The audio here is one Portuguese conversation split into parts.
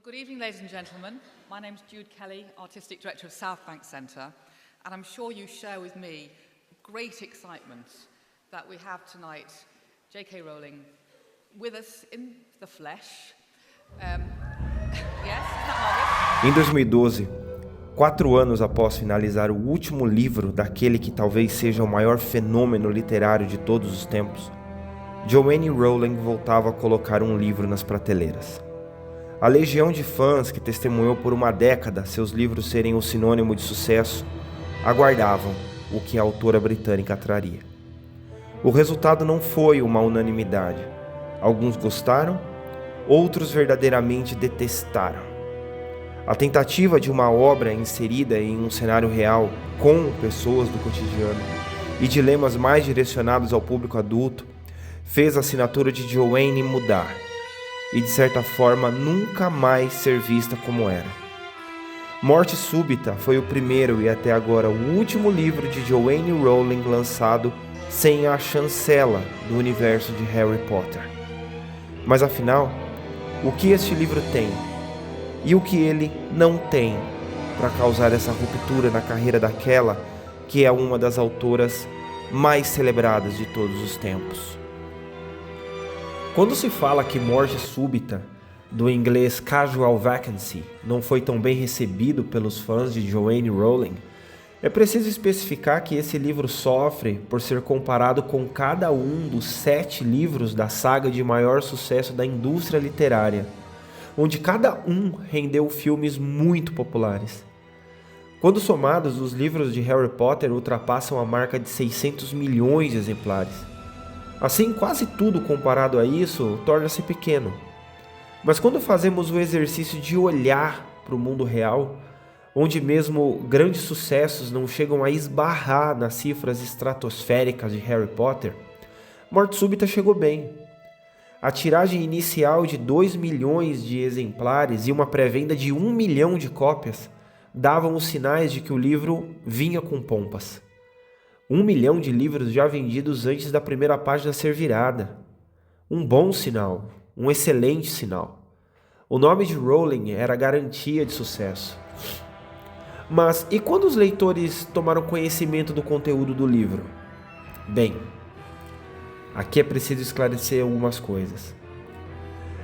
Good evening, ladies and gentlemen. My name is Jude Kelly, Artistic Director of South Bank Centre, and I'm sure you share with me great excitement that we have tonight J.K. Rowling with us in the flesh. Yes, is that Margaret? Em 2012, 4 anos após finalizar o último livro daquele que talvez seja o maior fenômeno literário de todos os tempos, Joanne Rowling voltava a colocar um livro nas prateleiras. A legião de fãs que testemunhou por uma década seus livros serem o sinônimo de sucesso aguardavam o que a autora britânica traria. O resultado não foi uma unanimidade. Alguns gostaram, outros verdadeiramente detestaram. A tentativa de uma obra inserida em um cenário real, com pessoas do cotidiano e dilemas mais direcionados ao público adulto, fez a assinatura de Joanne mudar e, de certa forma, nunca mais ser vista como era. Morte Súbita foi o primeiro e até agora o último livro de Joanne Rowling lançado sem a chancela do universo de Harry Potter. Mas afinal, o que este livro tem e o que ele não tem para causar essa ruptura na carreira daquela que é uma das autoras mais celebradas de todos os tempos? Quando se fala que Morte Súbita, do inglês Casual Vacancy, não foi tão bem recebido pelos fãs de Joanne Rowling, é preciso especificar que esse livro sofre por ser comparado com cada um dos 7 livros da saga de maior sucesso da indústria literária, onde cada um rendeu filmes muito populares. Quando somados, os livros de Harry Potter ultrapassam a marca de 600 milhões de exemplares. Assim, quase tudo comparado a isso torna-se pequeno. Mas quando fazemos o exercício de olhar para o mundo real, onde mesmo grandes sucessos não chegam a esbarrar nas cifras estratosféricas de Harry Potter, Morte Súbita chegou bem. A tiragem inicial de 2 milhões de exemplares e uma pré-venda de 1 milhão de cópias davam os sinais de que o livro vinha com pompas. 1 milhão de livros já vendidos antes da primeira página ser virada. Um bom sinal, um excelente sinal. O nome de Rowling era garantia de sucesso. Mas e quando os leitores tomaram conhecimento do conteúdo do livro? Bem, aqui é preciso esclarecer algumas coisas.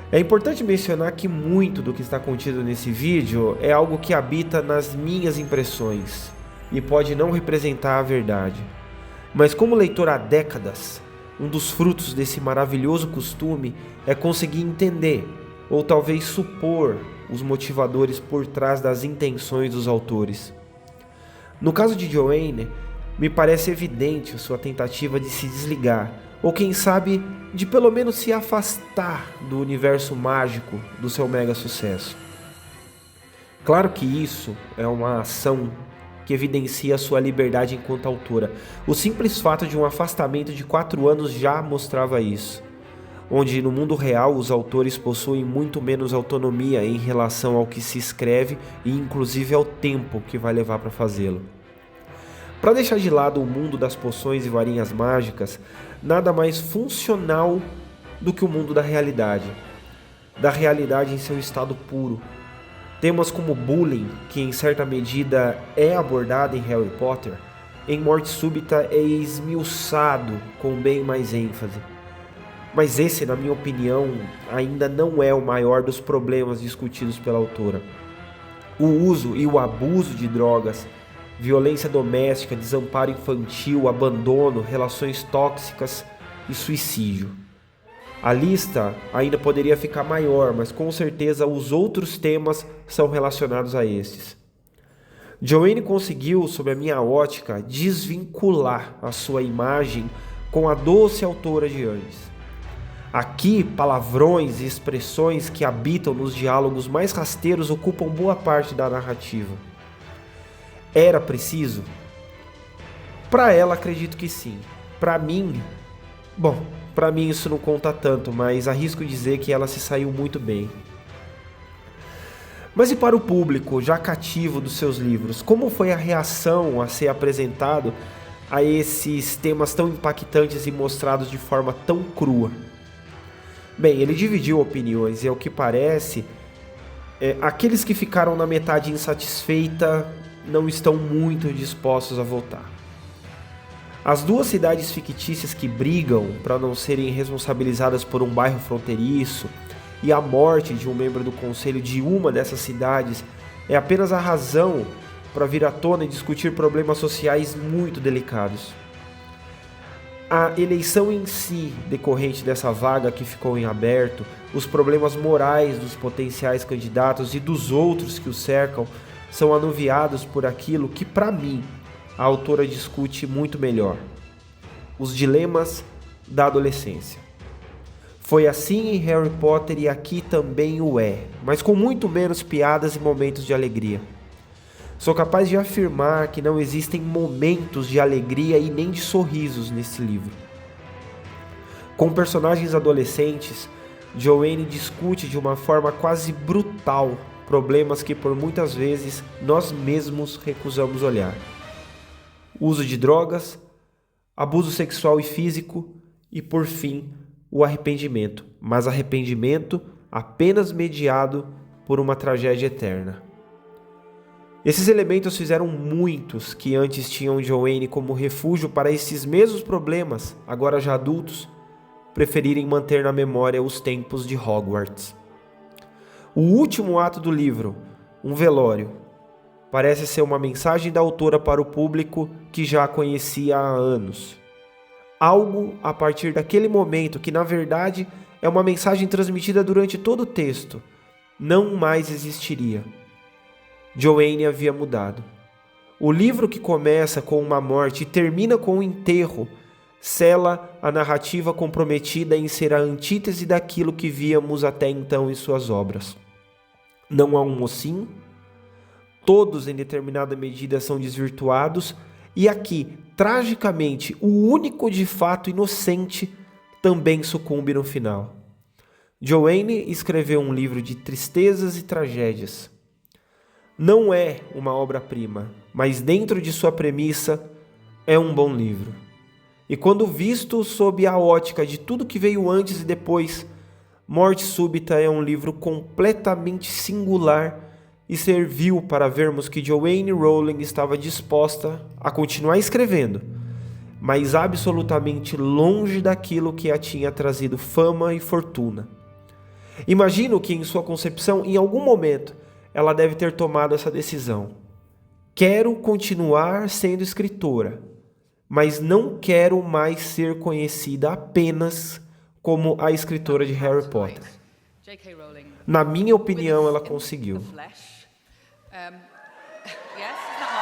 É importante mencionar que muito do que está contido nesse vídeo é algo que habita nas minhas impressões e pode não representar a verdade. Mas como leitor há décadas, um dos frutos desse maravilhoso costume é conseguir entender, ou talvez supor, os motivadores por trás das intenções dos autores. No caso de Joanne, me parece evidente a sua tentativa de se desligar, ou quem sabe, de pelo menos se afastar do universo mágico do seu mega sucesso. Claro que isso é uma ação que evidencia sua liberdade enquanto autora. O simples fato de um afastamento de 4 anos já mostrava isso, onde no mundo real os autores possuem muito menos autonomia em relação ao que se escreve e inclusive ao tempo que vai levar para fazê-lo. Para deixar de lado o mundo das poções e varinhas mágicas, nada mais funcional do que o mundo da realidade em seu estado puro. Temas como bullying, que em certa medida é abordado em Harry Potter, em Morte Súbita é esmiuçado com bem mais ênfase. Mas esse, na minha opinião, ainda não é o maior dos problemas discutidos pela autora. O uso e o abuso de drogas, violência doméstica, desamparo infantil, abandono, relações tóxicas e suicídio. A lista ainda poderia ficar maior, mas com certeza os outros temas são relacionados a estes. Joanne conseguiu, sob a minha ótica, desvincular a sua imagem com a doce autora de antes. Aqui, palavrões e expressões que habitam nos diálogos mais rasteiros ocupam boa parte da narrativa. Era preciso? Para ela, acredito que sim. Para mim, para mim isso não conta tanto, mas arrisco dizer que ela se saiu muito bem. Mas e para o público, já cativo dos seus livros, como foi a reação a ser apresentado a esses temas tão impactantes e mostrados de forma tão crua? Bem, ele dividiu opiniões e, ao que parece, Aqueles que ficaram na metade insatisfeita não estão muito dispostos a voltar. As duas cidades fictícias que brigam para não serem responsabilizadas por um bairro fronteiriço e a morte de um membro do conselho de uma dessas cidades é apenas a razão para vir à tona e discutir problemas sociais muito delicados. A eleição em si, decorrente dessa vaga que ficou em aberto, os problemas morais dos potenciais candidatos e dos outros que os cercam são anuviados por aquilo que, para mim, a autora discute muito melhor: os dilemas da adolescência. Foi assim em Harry Potter e aqui também o é, mas com muito menos piadas e momentos de alegria. Sou capaz de afirmar que não existem momentos de alegria e nem de sorrisos nesse livro. Com personagens adolescentes, Joanne discute de uma forma quase brutal problemas que por muitas vezes nós mesmos recusamos olhar. Uso de drogas, abuso sexual e físico e, por fim, o arrependimento, mas arrependimento apenas mediado por uma tragédia eterna. Esses elementos fizeram muitos que antes tinham Joanne como refúgio para esses mesmos problemas, agora já adultos, preferirem manter na memória os tempos de Hogwarts. O último ato do livro, um velório, parece ser uma mensagem da autora para o público que já a conhecia há anos. Algo a partir daquele momento que, na verdade, é uma mensagem transmitida durante todo o texto, não mais existiria. Joanne havia mudado. O livro que começa com uma morte e termina com um enterro sela a narrativa comprometida em ser a antítese daquilo que víamos até então em suas obras. Não há um mocinho, todos em determinada medida são desvirtuados, e aqui, tragicamente, o único de fato inocente também sucumbe no final. Joanne escreveu um livro de tristezas e tragédias. Não é uma obra-prima, mas dentro de sua premissa é um bom livro. E quando visto sob a ótica de tudo que veio antes e depois, Morte Súbita é um livro completamente singular e serviu para vermos que Joanne Rowling estava disposta a continuar escrevendo, mas absolutamente longe daquilo que a tinha trazido fama e fortuna. Imagino que em sua concepção, em algum momento, ela deve ter tomado essa decisão. Quero continuar sendo escritora, mas não quero mais ser conhecida apenas como a escritora de Harry Potter. Na minha opinião, ela conseguiu. Yes, isn't that